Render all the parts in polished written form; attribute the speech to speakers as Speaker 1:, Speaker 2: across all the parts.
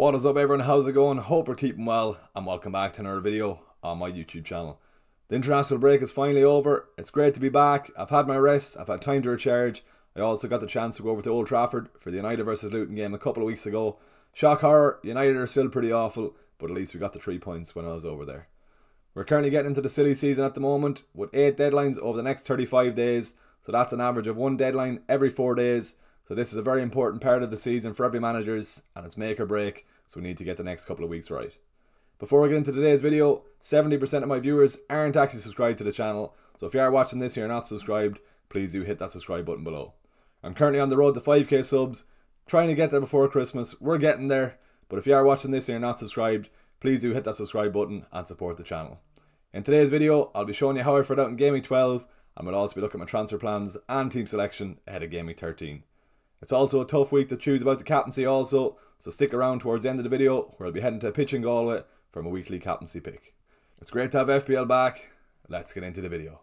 Speaker 1: What is up everyone, how's it going? Hope you're keeping well and welcome back to another video on my YouTube channel. The international break is finally over. It's great to be back. I've had my rest, I've had time to recharge. I also got the chance to go over to Old Trafford for the United vs Luton game a couple of weeks ago. Shock horror, United are still pretty awful, but at least we got the 3 points when I was over there. We're currently getting into the silly season at the moment with 8 deadlines over the next 35 days. So that's an average of 1 deadline every 4 days. So this is a very important part of the season for every managers and it's make or break. So we need to get the next couple of weeks right. Before I get into today's video, 70% of my viewers aren't actually subscribed to the channel. So if you are watching this and you're not subscribed, please do hit that subscribe button below. I'm currently on the road to 5k subs, trying to get there before Christmas. We're getting there. But if you are watching this and you're not subscribed, please do hit that subscribe button and support the channel. In today's video, I'll be showing you how I fared out in Game Week 12 and we'll also be looking at my transfer plans and team selection ahead of Game Week 13. It's also a tough week to choose about the captaincy also, so stick around towards the end of the video where I'll be heading to a pitch in Galway for my weekly captaincy pick. It's great to have FPL back. Let's get into the video.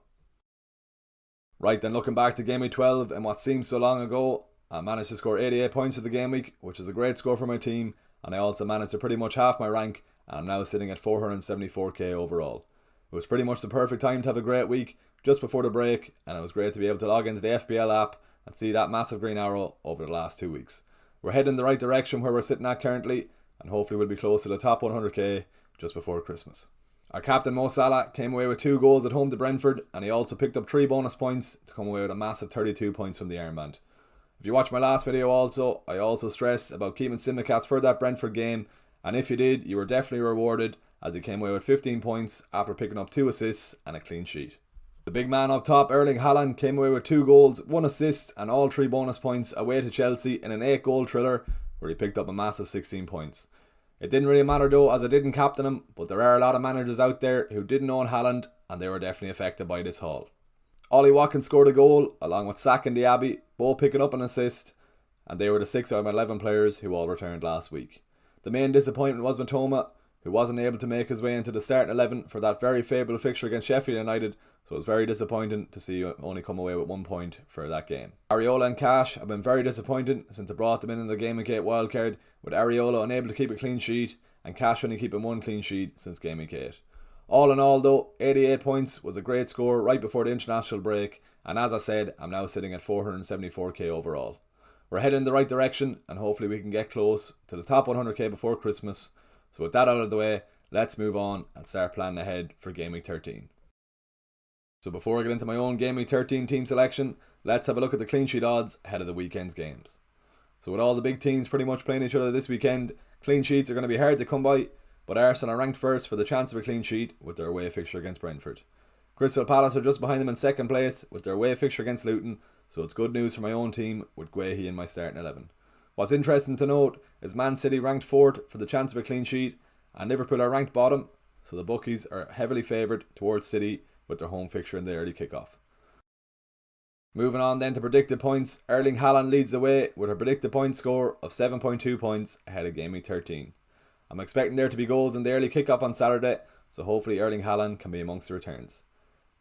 Speaker 1: Right then, looking back to Game Week 12 and what seems so long ago, I managed to score 88 points for the game week, which is a great score for my team, and I also managed to pretty much half my rank and I'm now sitting at 474k overall. It was pretty much the perfect time to have a great week just before the break, and it was great to be able to log into the FPL app and see that massive green arrow over the last 2 weeks. We're heading in the right direction where we're sitting at currently, and hopefully we'll be close to the top 100k just before Christmas. Our captain Mo Salah came away with 2 goals at home to Brentford, and he also picked up 3 bonus points to come away with a massive 32 points from the armband. If you watched my last video also, I also stressed about keeping Simicast for that Brentford game, and if you did, you were definitely rewarded as he came away with 15 points after picking up 2 assists and a clean sheet. The big man up top, Erling Haaland, came away with 2 goals, 1 assist and all 3 bonus points away to Chelsea in an 8-goal thriller where he picked up a massive 16 points. It didn't really matter though as I didn't captain him, but there are a lot of managers out there who didn't own Haaland and they were definitely affected by this haul. Ollie Watkins scored a goal along with Saka and Diaby, both picking up an assist, and they were the 6 out of my 11 players who all returned last week. The main disappointment was Matoma, who wasn't able to make his way into the starting 11 for that very favourable fixture against Sheffield United, so it was very disappointing to see only come away with 1 point for that game. Areola and Cash have been very disappointing since I brought them in the Game Week 8 wildcard, with Areola unable to keep a clean sheet and Cash only keeping 1 clean sheet since Game Week 8. All in all though, 88 points was a great score right before the international break, and as I said, I'm now sitting at 474k overall. We're heading in the right direction and hopefully we can get close to the top 100k before Christmas. So with that out of the way, let's move on and start planning ahead for Game Week 13. So before I get into my own Game Week 13 team selection, let's have a look at the clean sheet odds ahead of the weekend's games. So with all the big teams pretty much playing each other this weekend, clean sheets are going to be hard to come by, but Arsenal are ranked first for the chance of a clean sheet with their away fixture against Brentford. Crystal Palace are just behind them in second place with their away fixture against Luton, so it's good news for my own team with Guehi in my starting 11. What's interesting to note is Man City ranked 4th for the chance of a clean sheet and Liverpool are ranked bottom, so the bookies are heavily favoured towards City with their home fixture in the early kickoff. Moving on then to predicted points, Erling Haaland leads the way with a predicted point score of 7.2 points ahead of Game Week 13. I'm expecting there to be goals in the early kickoff on Saturday, so hopefully Erling Haaland can be amongst the returns.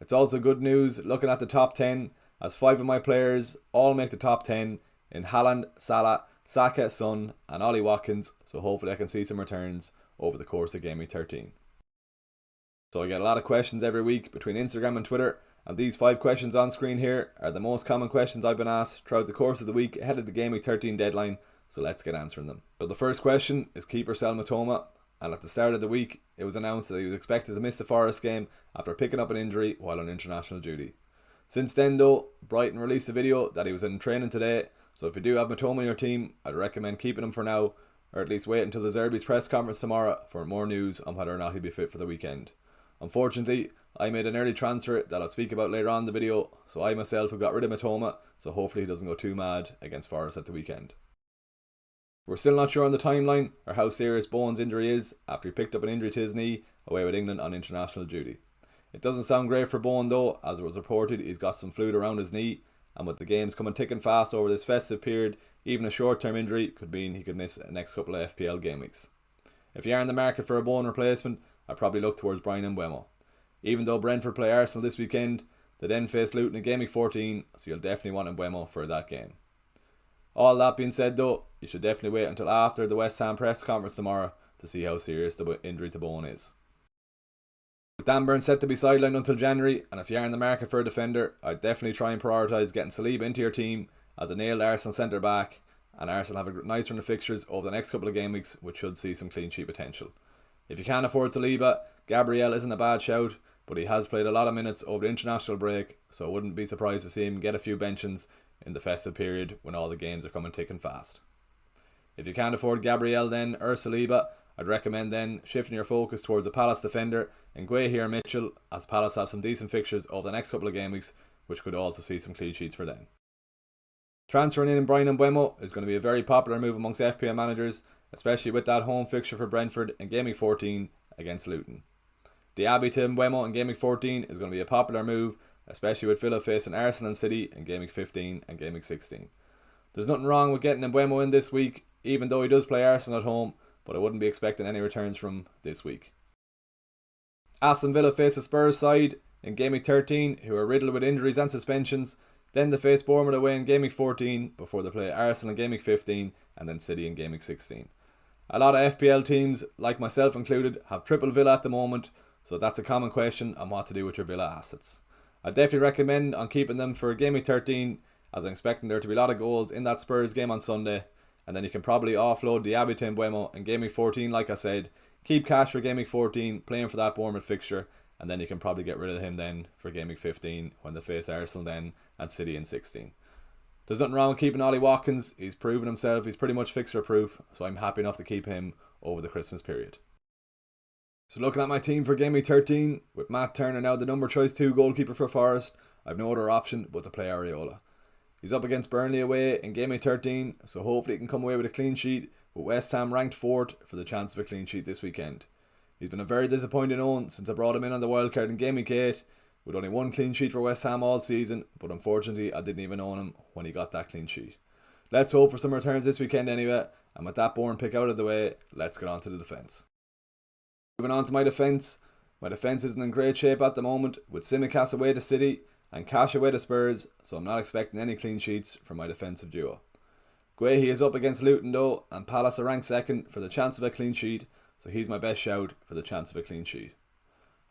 Speaker 1: It's also good news looking at the top 10 as 5 of my players all make the top 10 in Haaland, Salah, Saka, Son and Ollie Watkins, so hopefully I can see some returns over the course of Game Week 13. So I get a lot of questions every week between Instagram and Twitter, and these 5 questions on screen here are the most common questions I've been asked throughout the course of the week ahead of the Game Week 13 deadline, so let's get answering them. So the first question is keeper sell Matoma, and at the start of the week it was announced that he was expected to miss the Forest game after picking up an injury while on international duty. Since then though, Brighton released a video that he was in training today, so if you do have Matoma in your team, I'd recommend keeping him for now, or at least wait until the Zerbi's press conference tomorrow for more news on whether or not he'll be fit for the weekend. Unfortunately, I made an early transfer that I'll speak about later on in the video, so I myself have got rid of Matoma, so hopefully he doesn't go too mad against Forest at the weekend. We're still not sure on the timeline or how serious Bowen's injury is after he picked up an injury to his knee away with England on international duty. It doesn't sound great for Bowen though, as it was reported he's got some fluid around his knee, and with the games coming thick and fast over this festive period, even a short-term injury could mean he could miss the next couple of FPL game weeks. If you are in the market for a Bowen replacement, I'd probably look towards Bryan Mbeumo. Even though Brentford play Arsenal this weekend, they then face Luton in Game Week 14, so you'll definitely want Mbeumo for that game. All that being said though, you should definitely wait until after the West Ham press conference tomorrow to see how serious the injury to BOWEN is. With Dan Burn set to be sidelined until January, and if you are in the market for a defender, I'd definitely try and prioritise getting Saliba into your team as a nailed Arsenal centre back, and Arsenal have a nice run of fixtures over the next couple of game weeks which should see some clean sheet potential. If you can't afford Saliba, Gabriel isn't a bad shout, but he has played a lot of minutes over the international break, so I wouldn't be surprised to see him get a few benches in the festive period when all the games are coming thick and fast. If you can't afford Gabriel then, or Saliba, I'd recommend then shifting your focus towards a Palace defender in Guehi or Mitchell, as Palace have some decent fixtures over the next couple of game weeks which could also see some clean sheets for them. Transferring in Bryan Mbeumo is going to be a very popular move amongst FPL managers, especially with that home fixture for Brentford in Game Week 14 against Luton. Diaby to Mbeumo in Game Week 14 is going to be a popular move, especially with Villa facing Arsenal and City in Game Week 15 and Game Week 16. There's nothing wrong with getting Mbeumo in this week, even though he does play Arsenal at home, but I wouldn't be expecting any returns from this week. Aston Villa face the Spurs side in Game Week 13, who are riddled with injuries and suspensions. Then they face Bournemouth away in Game Week 14 before they play Arsenal in Game Week 15 and then City in Game Week 16. A lot of FPL teams, like myself included, have triple Villa at the moment, so that's a common question on what to do with your Villa assets. I definitely recommend on keeping them for Game Week 13, as I'm expecting there to be a lot of goals in that Spurs game on Sunday, and then you can probably offload Diaby to Mbeumo in Game Week 14 like I said, keep cash for Game Week 14 playing for that Bournemouth fixture, and then you can probably get rid of him then for Game Week 15 when they face Arsenal then and City in 16. There's nothing wrong with keeping Ollie Watkins, he's proven himself, he's pretty much fixture proof, so I'm happy enough to keep him over the Christmas period. So looking at my team for Game Week 13, with Matt Turner now the number choice 2 goalkeeper for Forest, I've no other option but to play Areola. He's up against Burnley away in Game Week 13, so hopefully he can come away with a clean sheet, with West Ham ranked 4th for the chance of a clean sheet this weekend. He's been a very disappointing own since I brought him in on the wildcard in Game Week 8, with only 1 clean sheet for West Ham all season, but unfortunately I didn't even own him when he got that clean sheet. Let's hope for some returns this weekend anyway, and with that Bourne pick out of the way, let's get on to the defence. Moving on to my defence isn't in great shape at the moment, with Tsimikas away to City and Cash away to Spurs, so I'm not expecting any clean sheets from my defensive duo. Guehi is up against Luton though, and Palace are ranked 2nd for the chance of a clean sheet, so he's my best shout for the chance of a clean sheet.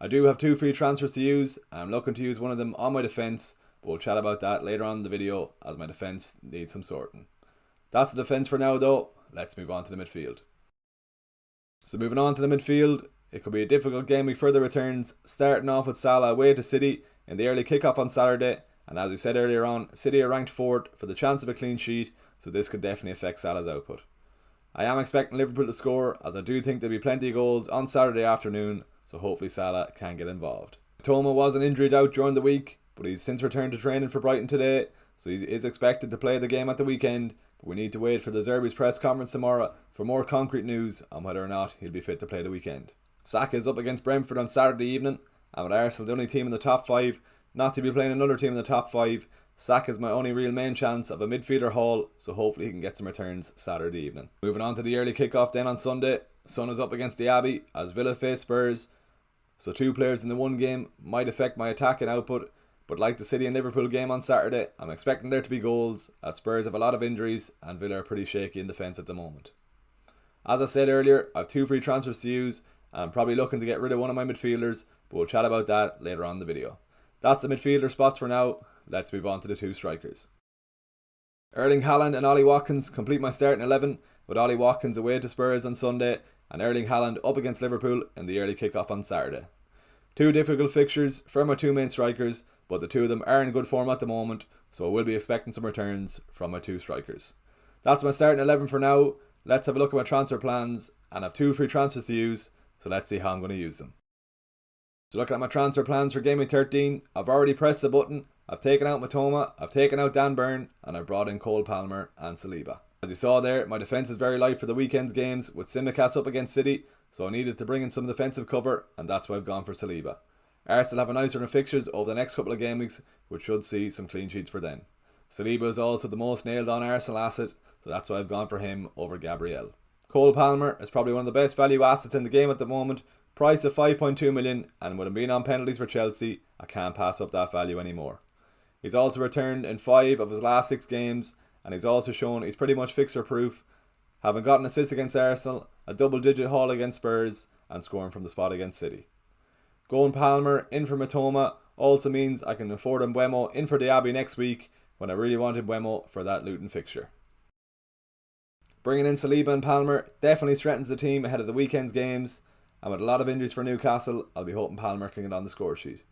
Speaker 1: I do have 2 free transfers to use, and I'm looking to use one of them on my defence, but we'll chat about that later on in the video as my defence needs some sorting. That's the defence for now though, let's move on to the midfield. So moving on to the midfield, it could be a difficult game week for the returns, starting off with Salah away to City in the early kick-off on Saturday, and as we said earlier on, City are ranked 4th for the chance of a clean sheet, so this could definitely affect Salah's output. I am expecting Liverpool to score, as I do think there'll be plenty of goals on Saturday afternoon, so hopefully Salah can get involved. Toma was an injured out during the week, but he's since returned to training for Brighton today, so he is expected to play the game at the weekend, but we need to wait for the Zerbi's press conference tomorrow for more concrete news on whether or not he'll be fit to play the weekend. Saka is up against Brentford on Saturday evening, and with Arsenal the only team in the top 5 not to be playing another team in the top 5, Saka is my only real main chance of a midfielder haul, so hopefully he can get some returns Saturday evening. Moving on to the early kick-off then on Sunday, Son is up against Diaby as Villa face Spurs, so 2 players in the one game might affect my attacking output, but like the City and Liverpool game on Saturday, I'm expecting there to be goals as Spurs have a lot of injuries and Villa are pretty shaky in defence at the moment. As I said earlier, I have 2 free transfers to use, and I'm probably looking to get rid of one of my midfielders, but we'll chat about that later on in the video. That's the midfielder spots for now. Let's move on to the 2 strikers. Erling Haaland and Ollie Watkins complete my starting 11, with Ollie Watkins away to Spurs on Sunday and Erling Haaland up against Liverpool in the early kick-off on Saturday. 2 difficult fixtures for my 2 main strikers, but the 2 of them are in good form at the moment, so I will be expecting some returns from my 2 strikers. That's my starting 11 for now. Let's have a look at my transfer plans, and I have 2 free transfers to use, so let's see how I'm going to use them. So looking at my transfer plans for Game Week 13, I've already pressed the button, I've taken out Matoma, I've taken out Dan Burn, and I've brought in Cole Palmer and Saliba. As you saw there, my defence is very light for the weekend's games with Tsimikas up against City, so I needed to bring in some defensive cover, and that's why I've gone for Saliba. Arsenal have a nice run of fixtures over the next couple of game weeks, which should see some clean sheets for them. Saliba is also the most nailed on Arsenal asset, so that's why I've gone for him over Gabriel. Cole Palmer is probably one of the best value assets in the game at the moment, price of 5.2 million, and with him being on penalties for Chelsea, I can't pass up that value anymore. He's also returned in 5 of his last 6 games, and he's also shown he's pretty much fixture proof, having got an assist against Arsenal, a double-digit haul against Spurs, and scoring from the spot against City. Going Palmer in for Matoma also means I can afford Mbeumo in for Diaby next week when I really wanted Mbeumo for that Luton fixture. Bringing in Saliba and Palmer definitely strengthens the team ahead of the weekend's games, and with a lot of injuries for Newcastle, I'll be hoping Palmer can get on the score sheet.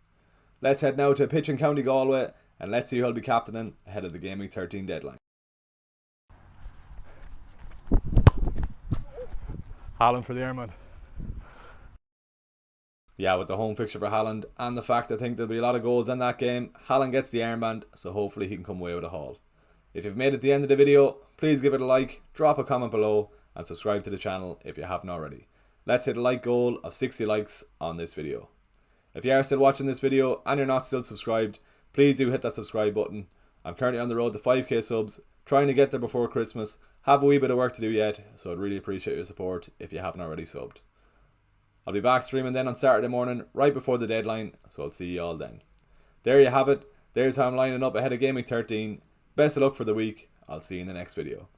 Speaker 1: Let's head now to a pitch in County Galway, and let's see who I'll be captaining ahead of the Game Week 13 deadline.
Speaker 2: Haaland for the Airman.
Speaker 1: Yeah, with the home fixture for Haaland and the fact I think there'll be a lot of goals in that game, Haaland gets the armband, so hopefully he can come away with a haul. If you've made it to the end of the video, please give it a like, drop a comment below, and subscribe to the channel if you haven't already. Let's hit a like goal of 60 likes on this video. If you are still watching this video and you're not still subscribed, please do hit that subscribe button. I'm currently on the road to 5k subs, trying to get there before Christmas. Have a wee bit of work to do yet, so I'd really appreciate your support if you haven't already subbed. I'll be back streaming then on Saturday morning, right before the deadline, so I'll see you all then. There you have it. There's how I'm lining up ahead of Game Week 13. Best of luck for the week. I'll see you in the next video.